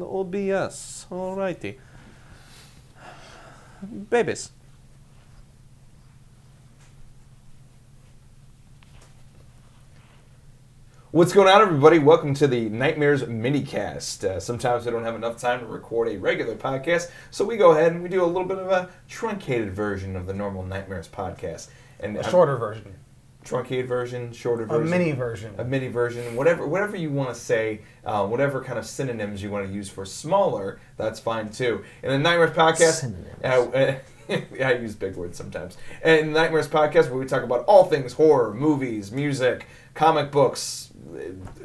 OBS. Alrighty. Babies. What's going on, everybody? Welcome to the Nightmares Minicast. Sometimes we don't have enough time to record a regular podcast, so we go ahead and we do a little bit of a truncated version of the normal Nightmares podcast. And a shorter version. Truncated version, shorter version. A mini version. A mini version. Whatever you want to say, whatever kind of synonyms you want to use for smaller, that's fine too. In the Nightmares podcast... I use big words sometimes. And in the Nightmares podcast, where we talk about all things horror, movies, music, comic books,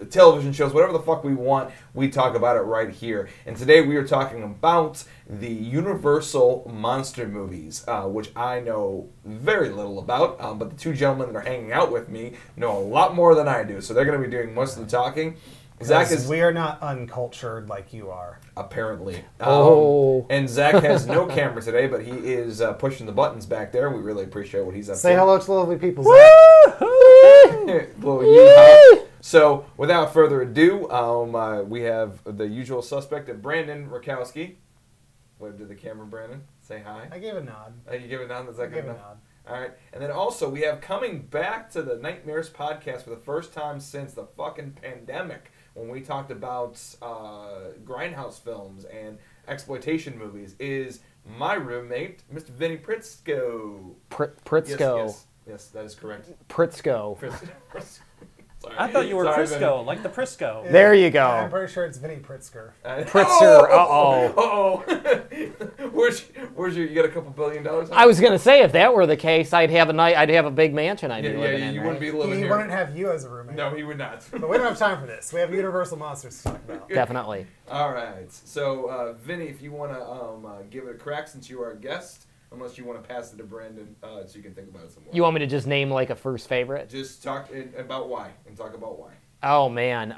television shows, whatever the fuck we want, we talk about it right here. And today we are talking about the Universal monster movies, which I know very little about, but the two gentlemen that are hanging out with me know a lot more than I do, so they're going to be doing most of the talking. Zach is... We are not uncultured like you are. Apparently. And Zach has no camera today, but he is pushing the buttons back there. We really appreciate what he's up to. Say hello to the lovely people, Zach. So, without further ado, we have the usual suspect of Brandon Rakowski. Wave to the camera, Brandon. Say hi. I gave a nod. You give a nod? Is that good enough? A nod. All right. And then also, we have coming back to the Nightmares podcast for the first time since the fucking pandemic, when we talked about grindhouse films and exploitation movies, is my roommate, Mr. Vinny Pritzko. Pritzko. Yes, that is correct. Pritzko. Sorry. I thought you were Prisco, Vinny. like the Prisco. Yeah. There you go. I'm pretty sure it's Vinny Pritzker. Pritzker. Uh-oh. Where's your? You got a couple $1 billion? I was gonna say, if that were the case, I'd have a big mansion. I'd be living in. You right? wouldn't be living He here. wouldn't have you as a roommate. No, he would not. But we don't have time for this. We have Universal monsters to talk about. Definitely. All right. So, Vinny, if you want to give it a crack, since you are a guest, unless you want to pass it to Brandon, so you can think about it some more. You want me to just name like a first favorite? Just talk about why, and talk about why. Oh man.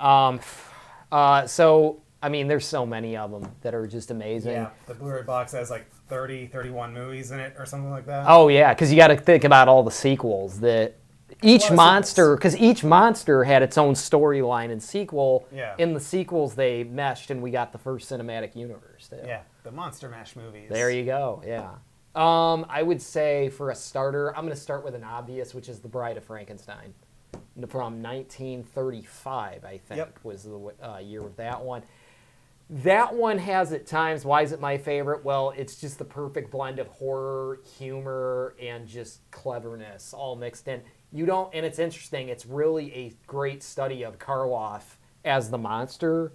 So I mean, there's so many of them that are just amazing. Yeah, the Blu-ray box has like 31 movies in it or something like that. Oh yeah, because you got to think about all the sequels that each monster, because each monster had its own storyline and sequel. Yeah. In the sequels, they meshed, and we got the first cinematic universe. Yeah, the Monster Mash movies. There you go. Yeah. I would say for a starter, I'm going to start with an obvious, which is The Bride of Frankenstein. From 1935, I think, was the year of that one. That one has at times, why is it my favorite? Well, it's just the perfect blend of horror, humor, and just cleverness all mixed in. And it's interesting, it's really a great study of Karloff as the monster.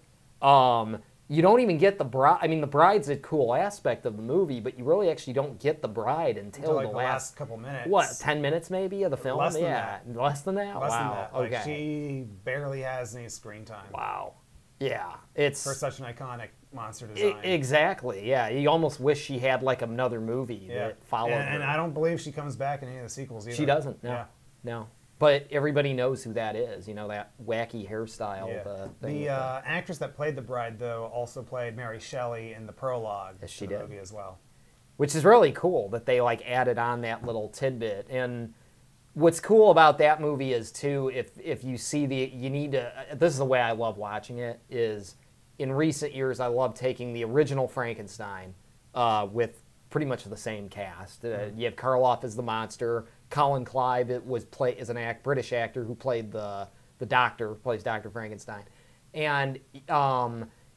You don't even get the bride. I mean, the bride's a cool aspect of the movie, but you really actually don't get the bride until like the last couple minutes. What, 10 minutes maybe of the film? Less than that. Less than that? Less than Wow. that. Okay. Like, she barely has any screen time. Wow. Yeah. It's for such an iconic monster design. Exactly. Yeah. You almost wish she had like another movie that followed her. And I don't believe she comes back in any of the sequels either. She doesn't. No. Yeah. No. But everybody knows who that is. You know, that wacky hairstyle. Yeah. The actress that played the bride, though, also played Mary Shelley in the prologue yes, she to the did. movie as well. Which is really cool that they like added on that little tidbit. And what's cool about that movie is too, if you see you need to. This is the way I love watching it. Is in recent years I love taking the original Frankenstein with pretty much the same cast. You have Karloff as the monster. Colin Clive is an British actor who played the doctor, plays Dr. Frankenstein. And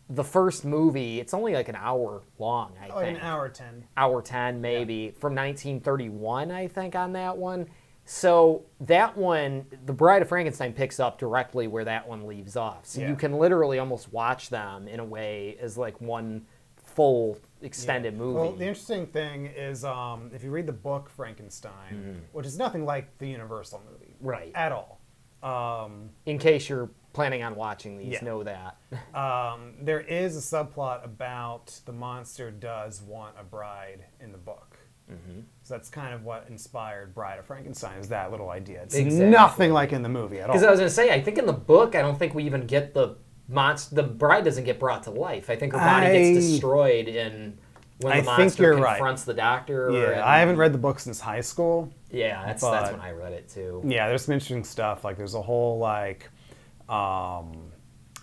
the first movie, it's only like an hour long, I think. An hour 10. Hour 10, maybe, from 1931, I think, on that one. So that one, The Bride of Frankenstein picks up directly where that one leaves off. So you can literally almost watch them in a way as like one full extended movie. Well, the interesting thing is if you read the book Frankenstein, which is nothing like the Universal movie. Right. At all. In case you're planning on watching these, know that. There is a subplot about the monster does want a bride in the book. So that's kind of what inspired Bride of Frankenstein, is that little idea. It's nothing like in the movie at all. Because I was going to say, I think in the book, I don't think we even get the bride doesn't get brought to life. I think her body gets destroyed when the monster confronts the doctor. Yeah, I haven't read the book since high school. Yeah, that's when I read it too. Yeah, there's some interesting stuff. Like there's a whole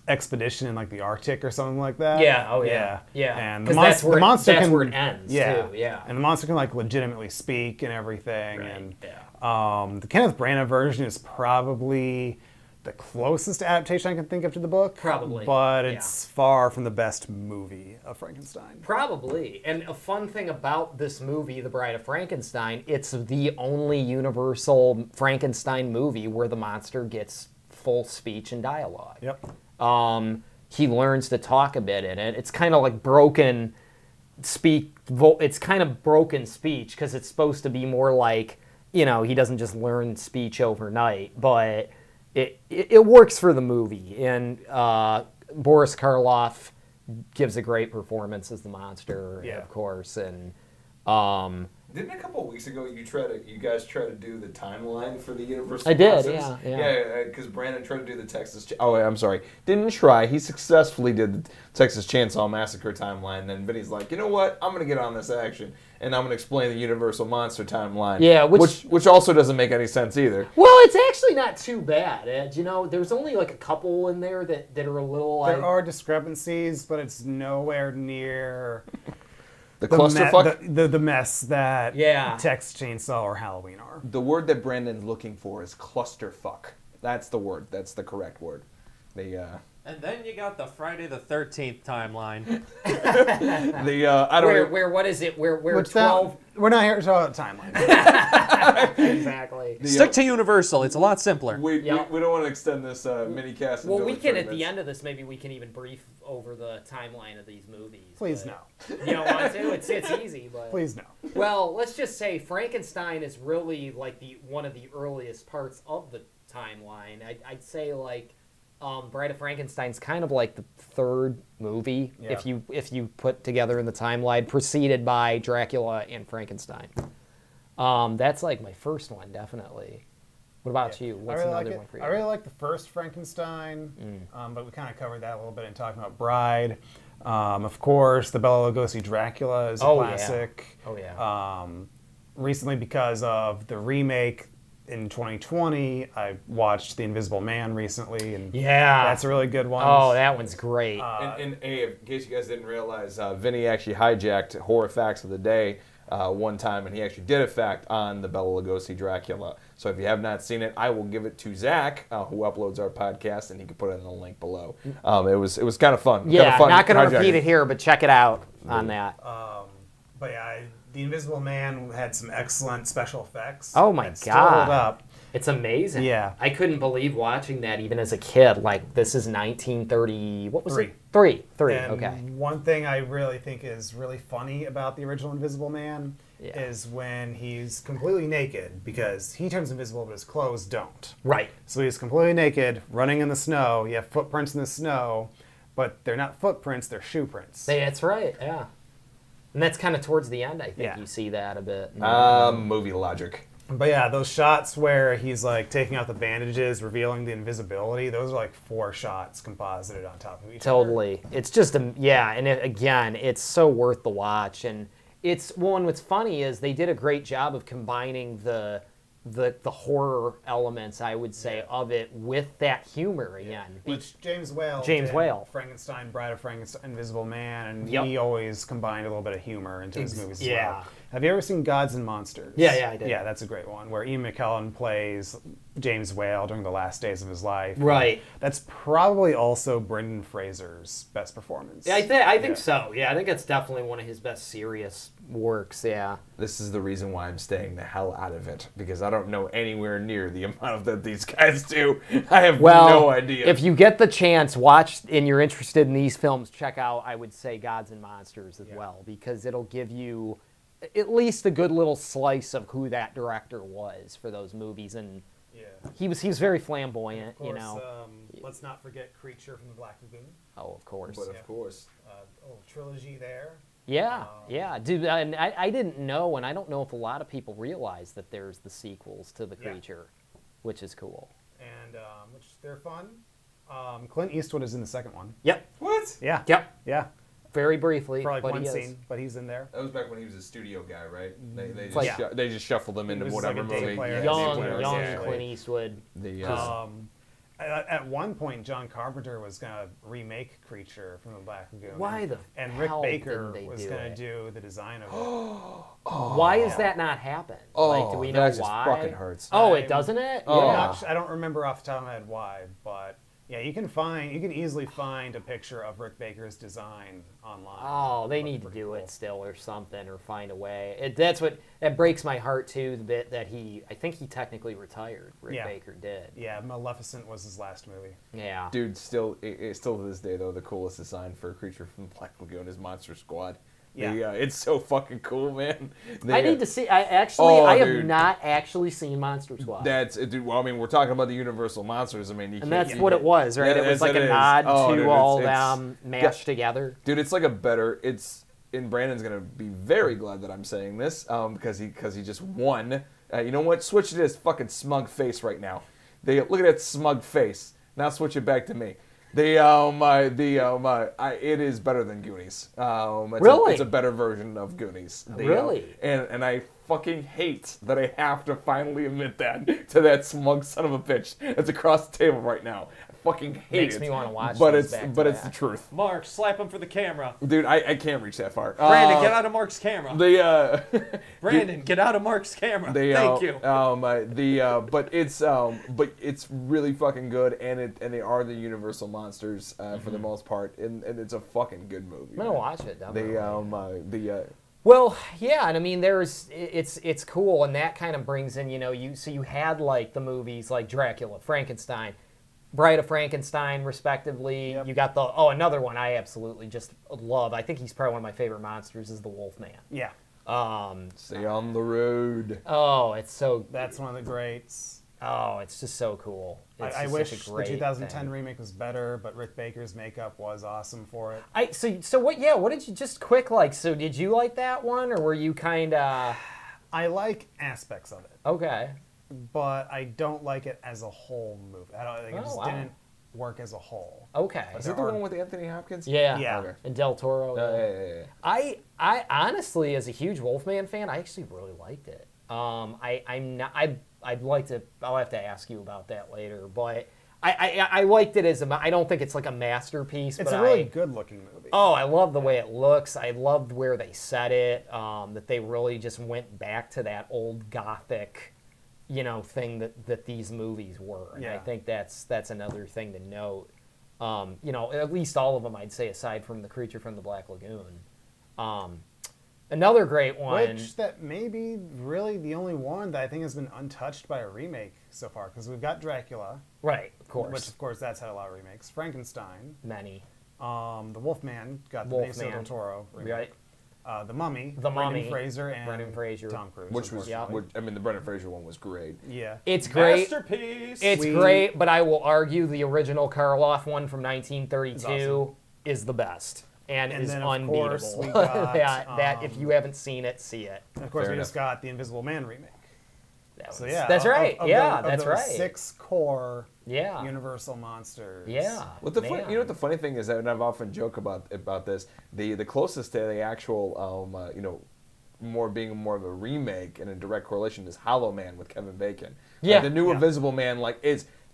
expedition in like the Arctic or something like that. Yeah. Oh yeah. Yeah. And that's where the monster where it ends. Too. Yeah. And the monster can like legitimately speak and everything. Right. And yeah. the Kenneth Branagh version is probably the closest adaptation I can think of to the book. Probably. But it's far from the best movie of Frankenstein. Probably. And a fun thing about this movie, The Bride of Frankenstein, it's the only Universal Frankenstein movie where the monster gets full speech and dialogue. Yep. He learns to talk a bit in it. It's kind of like broken it's kind of broken speech because it's supposed to be more like, he doesn't just learn speech overnight, but it works for the movie. And Boris Karloff gives a great performance as the monster, of course. And didn't a couple of weeks ago you guys try to do the timeline for the Universal? I did, Monsters? yeah. Because Brandon tried to do the Texas. I'm sorry, didn't try. He successfully did the Texas Chainsaw Massacre timeline. And then Vinny's like, you know what? I'm gonna get on this action, and I'm gonna explain the Universal Monster timeline. Yeah, which also doesn't make any sense either. Well, it's actually not too bad, Ed. There's only like a couple in there that are a little. There are discrepancies, but it's nowhere near. The clusterfuck? The mess that Texas Chainsaw or Halloween are. The word that Brandon's looking for is clusterfuck. That's the word. That's the correct word. And then you got the Friday the 13th timeline. Where what is it? Where 12? We're not here to talk about timeline. Exactly. Stick to Universal. It's a lot simpler. We don't want to extend this Minicast. Well, we can at the end of this. Maybe we can even brief over the timeline of these movies. Please no. You don't want to? It's easy, but please no. Well, let's just say Frankenstein is really like one of the earliest parts of the timeline. I'd say like. Bride of Frankenstein's kind of like the third movie if you put together in the timeline, preceded by Dracula and Frankenstein. That's like my first one, definitely. What about you? What's another one for you? I really like the first Frankenstein, but we kind of covered that a little bit in talking about Bride. Of course, the Bela Lugosi Dracula is a classic. Yeah. Oh yeah. Recently, because of the remake. In 2020, I watched The Invisible Man recently, and that's a really good one. Oh, that one's great. In case you guys didn't realize, Vinny actually hijacked Horror Facts of the Day one time, and he actually did a fact on the Bela Lugosi Dracula. So if you have not seen it, I will give it to Zach, who uploads our podcast, and he can put it in the link below. It was kind of fun. Yeah, not going to repeat it here, but check it out on that. But yeah, The Invisible Man had some excellent special effects. Oh my God. Still hold up. It's amazing. Yeah. I couldn't believe watching that even as a kid. Like, this is 1930, what was it? Three, and okay. One thing I really think is really funny about the original Invisible Man is when he's completely naked, because he turns invisible but his clothes don't. Right. So he's completely naked, running in the snow. You have footprints in the snow, but they're not footprints, they're shoe prints. That's right, yeah. And that's kind of towards the end, I think you see that a bit. Movie logic. But yeah, those shots where he's like taking out the bandages, revealing the invisibility, those are like 4 shots composited on top of each other. Totally. It's just, and again, it's so worth the watch. And what's funny is they did a great job of combining the horror elements, I would say, of it with that humor again. Which James Whale did Frankenstein, Bride of Frankenstein, Invisible Man, and he always combined a little bit of humor into his movies as well. Have you ever seen Gods and Monsters? Yeah, I did. Yeah, that's a great one, where Ian McKellen plays James Whale during the last days of his life. Right. That's probably also Brendan Fraser's best performance. Yeah, I think so. Yeah, I think it's definitely one of his best serious works, yeah. This is the reason why I'm staying the hell out of it, because I don't know anywhere near the amount that these guys do. I have no idea. If you get the chance, watch, and you're interested in these films, check out, I would say, Gods and Monsters as well, because it'll give you at least a good little slice of who that director was for those movies. And he was very flamboyant, of course, you know. Let's not forget Creature from the Black Lagoon. Oh, of course. But of course. Trilogy there. Yeah, dude. And I didn't know, and I don't know if a lot of people realize that there's the sequels to The Creature, which is cool. And which they're fun. Clint Eastwood is in the second one. Yep. What? Yeah. Yep. Yeah. Very briefly, for like but one scene, but he's in there. That was back when he was a studio guy, right? They just shuffled him into was whatever like a day movie. player. Young Clint Eastwood. At one point, John Carpenter was going to remake Creature from the Black Lagoon. Why the And Rick hell Baker didn't they was do going it? to do the design of it. Why has that not happened? Like, do we know that just why? fucking hurts. Oh, I'm- it doesn't it? Oh. Yeah. I don't remember off the top of my head why, but yeah, you can easily find a picture of Rick Baker's design online. Oh, they Looked need to pretty do cool. it still or something or find a way. That breaks my heart too. The bit that I think he technically retired. Rick Yeah. Baker did. Yeah, Maleficent was his last movie. Yeah. Dude, still to this day though, the coolest design for a Creature from the Black Lagoon is Monster Squad. Yeah. It's so fucking cool, man. I need to see. I have dude. not actually seen Monster Squad. That's dude. Well, I mean, we're talking about the Universal monsters. I mean, And that's what it was, right? Yeah, it was like a it is. nod Oh, to dude, all it's- them mashed together. Dude, it's like a better. And Brandon's gonna be very glad that I'm saying this, because he just won. You know what? Switch to his fucking smug face right now. Look at that smug face. Now switch it back to me. It is better than Goonies. Really? It's a better version of Goonies. Really? And I fucking hate that I have to finally admit that to that smug son of a bitch that's across the table right now. I fucking hate Makes it. me wanna watch But those it's back to but it's the back. truth. Mark, slap him for the camera. Dude, I can't reach that far. Brandon, get out of Mark's camera. The Brandon, get out of Mark's camera. Thank you. but it's really fucking good, and they are the Universal monsters for the most part, and it's a fucking good movie. I'm gonna watch it. Definitely. Well, yeah, and I mean, it's cool, and that kind of brings in, you had like the movies like Dracula, Frankenstein, Bride of Frankenstein, respectively. Yep. You got another one I absolutely just love. I think he's probably one of my favorite monsters is the Wolfman. Yeah, Stay on the road. Oh, it's so. that's one of the greats. Oh, it's just so cool. It's I just wish such a the great 2010 thing. remake was better, but Rick Baker's makeup was awesome for it. So what? Yeah, what did you just quick like? So did you like that one, or were you kind of I like aspects of it, okay? but I don't like it as a whole movie. I think it Oh, just wow. didn't work as a whole. Okay. Is it the one with Anthony Hopkins? Yeah. Yeah. Okay. And Del Toro. Yeah. I honestly, as a huge Wolfman fan, I actually really liked it. I'm not. I'd like to. I'll have to ask you about that later. But I liked it as I don't think it's like a masterpiece. It's but a really good-looking movie. Oh, I love the way it looks. I loved where they set it. That they really just went back to that old Gothic, thing that these movies were. And I Yeah. think that's another thing to note. At least all of them, I'd say, aside from the Creature from the Black Lagoon. Another great one. Which that may be really the only one that I think has been untouched by a remake so far, because we've got Dracula, Right, of course. which of course that's had a lot of remakes. Frankenstein, Many. the Wolfman got the Wolfman. Benicio del Toro remake. Right. The Mummy, The Brendan Mummy, Fraser and Brendan Fraser. Tom Cruise, Which was, unfortunately. the Brendan Fraser one was great. Yeah. It's great. Masterpiece. It's great, but I will argue the original Karloff one from 1932 is the best and is then, of course, unbeatable. we got, that if you haven't seen it, see it. And of course, Fair we just got the Invisible Man remake. So Yeah, that's right. Of That's those right. 6 core Yeah. Universal monsters. Yeah. What the man. you know what the funny thing is, and I've often joked about this. The closest to the actual more of a remake and a direct correlation is Hollow Man with Kevin Bacon. Yeah. The new Yeah. Invisible Man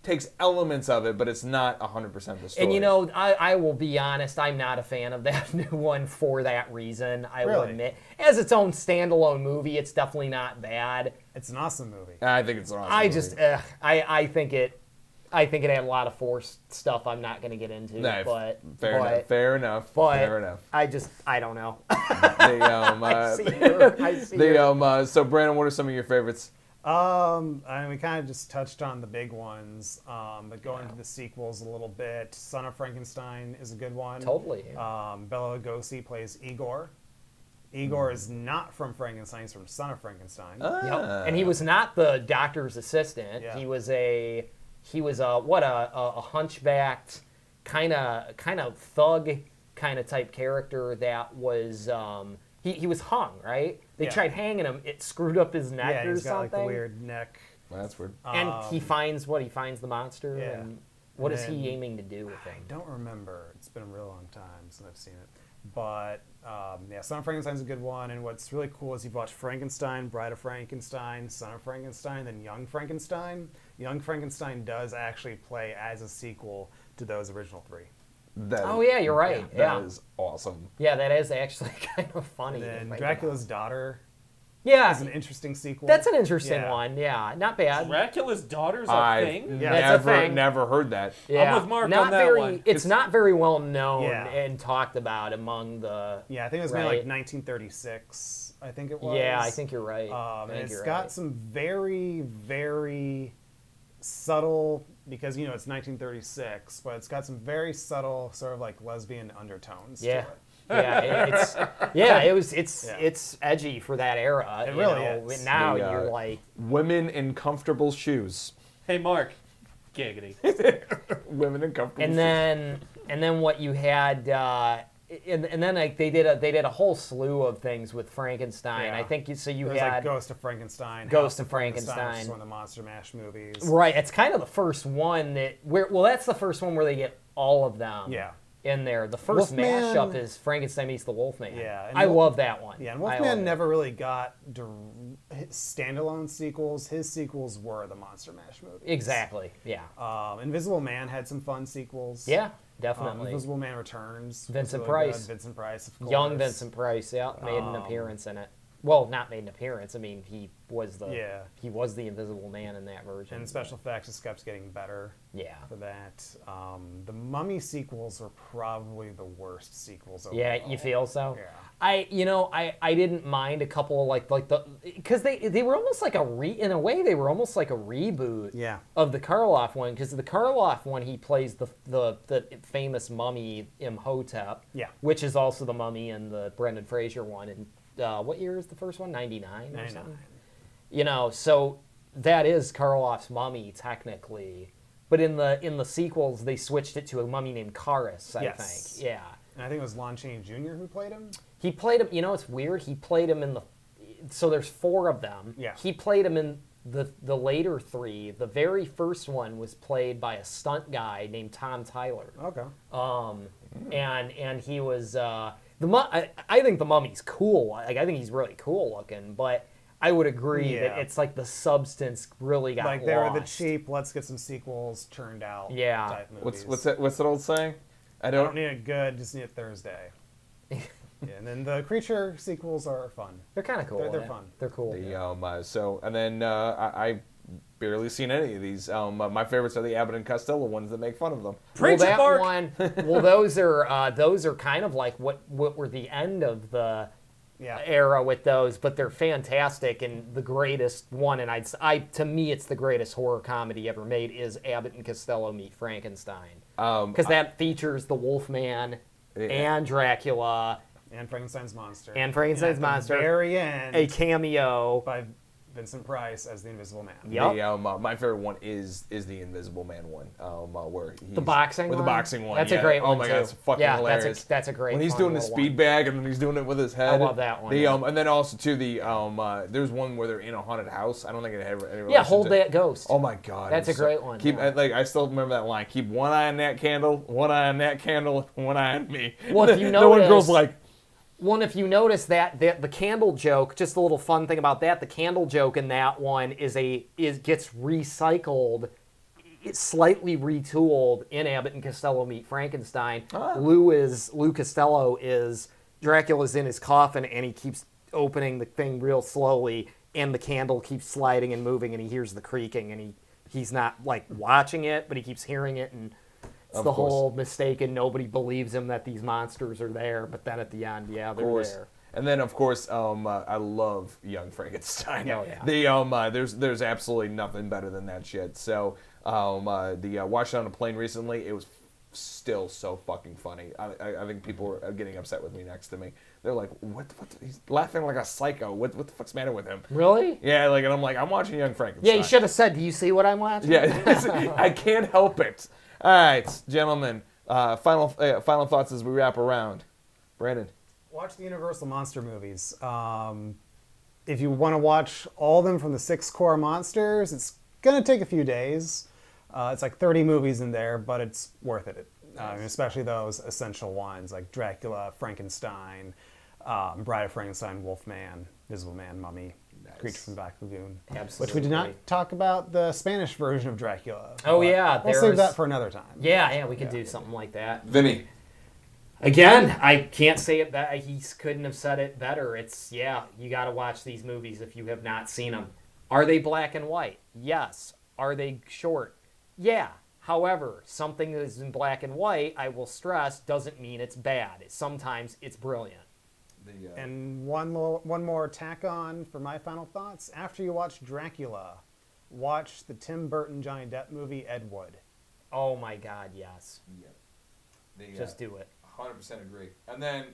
takes elements of it, but it's not 100% the story. And I will be honest, I'm not a fan of that new one for that reason. I will Really? admit, as its own standalone movie, it's definitely not bad. It's an awesome movie. I think it's an awesome I movie. just, I think it had a lot of forced stuff. I'm not going to get into, No, but fair enough. But Fair enough. I don't know. I I see you. So Brandon, what are some of your favorites? We kind of just touched on the big ones, but going to the sequels a little bit. Son of Frankenstein is a good one. Totally. Bela Lugosi plays Igor. Igor is not from Frankenstein; he's from Son of Frankenstein. Yep. And he was not the doctor's assistant. Yeah. He was a hunchbacked kind of thug kind of type character that was he was hung, right? They Yeah. tried hanging him. It screwed up his neck Yeah, or he's got something. like the weird neck. Well, that's weird. And he finds the monster. Yeah. And what is And he aiming to do with him? I don't remember. It's been a real long time since I've seen it. But Son of Frankenstein's a good one. And what's really cool is you've watched Frankenstein, Bride of Frankenstein, Son of Frankenstein, then Young Frankenstein. Young Frankenstein does actually play as a sequel to those original 3. Oh yeah, you're right. Yeah, That is awesome. yeah, that is actually kind of funny. And to think Dracula's Daughter about. is an interesting sequel. That's an interesting Yeah. one. Yeah, not bad. Dracula's daughter's a I've thing? Yeah. That's a thing. never heard that. Yeah. I'm with Mark not on that very, one. It's not very well known Yeah. and talked about among the. Yeah, I think it was made Right. like 1936. I think it was. Yeah, I think you're right. And I think it's you're got right. some very, very subtle, because it's 1936, but it's got some very subtle sort of like lesbian undertones. Yeah. To it. It's edgy for that era. It you really know. is. Now The, you're like, Women in comfortable shoes. Hey, Mark. Giggity. Women in comfortable and shoes. then what you had, and then like they did a whole slew of things with Frankenstein. Yeah. I think so. You There's had like Ghost of Frankenstein, Ghost House of Frankenstein. which is one of the Monster Mash movies. right. It's kind of the first one that's the first one where they get all of them. Yeah. In there, the first Wolfman- mashup is Frankenstein meets the Wolfman. Yeah, and I love that one. Yeah, and I love Wolfman it. never really got standalone sequels. His sequels were the Monster Mash movies. Exactly. Yeah. Invisible Man had some fun sequels. Yeah. Definitely. Invisible Man Returns. was Vincent really Price. good. Vincent Price, of course. Young Vincent Price, yeah, made an appearance in it. Well, not made an appearance. I mean, he was the Invisible Man in that version. And special effects just kept getting better Yeah. for that. The Mummy sequels are probably the worst sequels overall. Yeah, you feel so? Yeah. I didn't mind a couple because they were almost like in a way they were almost like a reboot Yeah. of the Karloff one, because the Karloff one he plays the famous mummy Imhotep, Yeah. which is also the mummy in the Brendan Fraser one. And what year is the first one? 99 or 99. something. So that is Karloff's mummy technically, but in the sequels they switched it to a mummy named Karis, I Yes. think. Yeah. And I think it was Lon Chaney Jr. who played him. He played him. You know, it's weird. He played him in the. So there's 4 of them. Yeah. He played him in the later 3. The very first one was played by a stunt guy named Tom Tyler. Okay. And he was I think the mummy's cool. Like, I think he's really cool looking, but I would agree that Yeah. it's like the substance really got Like they were the lost. cheap, let's get some sequels churned out Yeah. type movies. What's that old saying? I I don't don't. need it good, just need it Thursday. Yeah, and then the Creature sequels are fun. They're kind of cool. They're yeah. fun. They're cool. And then I barely seen any of these. My favorites are the Abbott and Costello ones that make fun of them. Preach it, Mark. Those are kind of like what were the end of the Yeah. era with those, but they're fantastic. And the greatest one, and to me, it's the greatest horror comedy ever made, is Abbott and Costello Meet Frankenstein, because that features the Wolfman and Dracula And Frankenstein's Monster. and Frankenstein's And at Monster, the very end, a cameo. by Vincent Price as the Invisible Man. Yep. My favorite one is the Invisible Man one, where he's, The boxing with one? the boxing one. That's a yeah. great one, Oh my too. god, it's fucking Yeah, hilarious. that's a great when he's fun doing the little speed one. bag and then he's doing it with his head. I love that one, The yeah. and then also too there's one where they're in a haunted house. I don't think it had any relation Yeah, Hold to- That Ghost. Oh my god, That's it's a great one, Keep yeah. I still remember that line. Keep one eye on that candle, one eye on that candle, one eye on me. Well, if you the one notice- girl's like, One, if you notice that the candle joke, just a little fun thing about that, the candle joke in that one gets recycled, it's slightly retooled in Abbott and Costello Meet Frankenstein. Lou Costello is Dracula's in his coffin and he keeps opening the thing real slowly, and the candle keeps sliding and moving, and he hears the creaking, and he's not like watching it, but he keeps hearing it, and it's Of the course. whole mistake, and nobody believes him that these monsters are there. But then at the end, yeah, they're there. And then, of course, I love Young Frankenstein. Oh, yeah. There's absolutely nothing better than that shit. So, watched it on a plane recently. It was still so fucking funny. I think people are getting upset with me next to me. They're like, what he's laughing like a psycho. What the fuck's the matter with him? Really? Yeah, and I'm like, I'm watching Young Frankenstein. Yeah, you should have said, "Do you see what I'm watching?" Yeah, I can't help it. All right, gentlemen. Final thoughts as we wrap around. Brandon. Watch the Universal Monster movies. If you want to watch all of them from the 6 core monsters, it's going to take a few days. It's like 30 movies in there, but it's worth it. Especially those essential ones like Dracula, Frankenstein, Bride of Frankenstein, Wolfman, Invisible Man, Mummy, Nice. Creature from the Black Lagoon. Absolutely. Which we did not talk about the Spanish version of Dracula. Oh, but yeah, we'll save there's- that for another time. Yeah, we could do something like that. Vinny. Again, I can't say it better. He couldn't have said it better. It's, you got to watch these movies if you have not seen them. Are they black and white? Yes. Are they short? Yeah. However, something that is in black and white, I will stress, doesn't mean it's bad. Sometimes it's brilliant. And one more tack on for my final thoughts. After you watch Dracula, watch the Tim Burton Johnny Depp movie Ed Wood. Oh my God, yes. Just do it. 100% agree. And then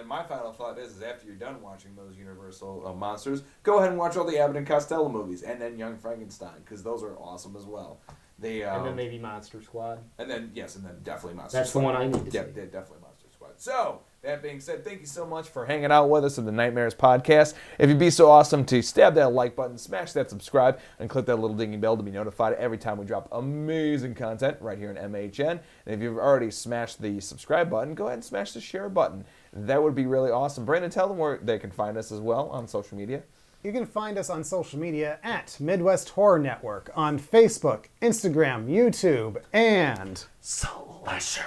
my final thought is after you're done watching those Universal monsters, go ahead and watch all the Abbott and Costello movies, and then Young Frankenstein, because those are awesome as well. And then maybe Monster Squad. And then definitely Monster Squad. That's the one I need to see. Definitely Monster Squad. So, that being said, thank you so much for hanging out with us at the Nightmares Podcast. If you'd be so awesome to stab that like button, smash that subscribe, and click that little dinging bell to be notified every time we drop amazing content right here in MHN. And if you've already smashed the subscribe button, go ahead and smash the share button. That would be really awesome. Brandon, tell them where they can find us as well on social media. You can find us on social media at Midwest Horror Network on Facebook, Instagram, YouTube, and Slasher.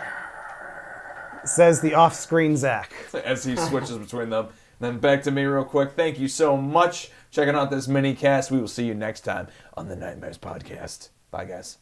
says the off-screen Zack. As he switches between them. Then back to me real quick. Thank you so much checking out this mini cast. We will see you next time on the Nightmares Podcast. Bye, guys.